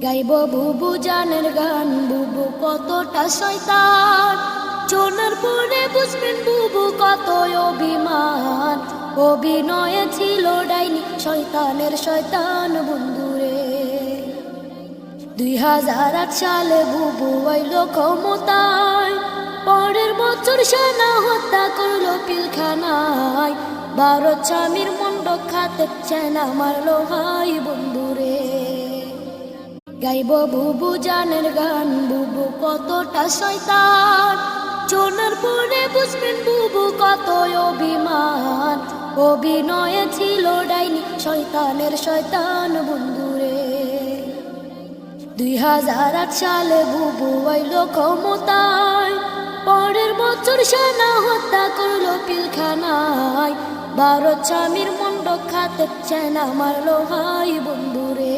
গাইব বুবু জানের গান, বুবু কতটা শয়তান। শোনার পরে বুঝবেন বুবু কত অভিমান। অভিনয়ে ছিল ডাইনি, শয়তানের শয়তান বন্ধুরে। 2008 সালে বুবু আইল ক্ষমতায়। পরের বছর সেনা হত্যা করলো পিলখানায়। ভারত স্বামীর মুন্ড খাতে সেনা মারলো ভাই বন্ধুরে। গাইব বুবু জানের গান, বুবু কতটা শয়তান। শোনার পরে বুঝবেন বুবু কত অভিমান। অভিনয়ে ছিল ডাইনি, শয়তানের শয়তান বন্ধুরে। 2008 সালে বুবু আইল ক্ষমতায়। পরের বছর সেনা হত্যা করলো পিলখানায়। ভারত স্বামীর মুন্ড খাতে সেনা মারলো ভাই বন্ধুরে।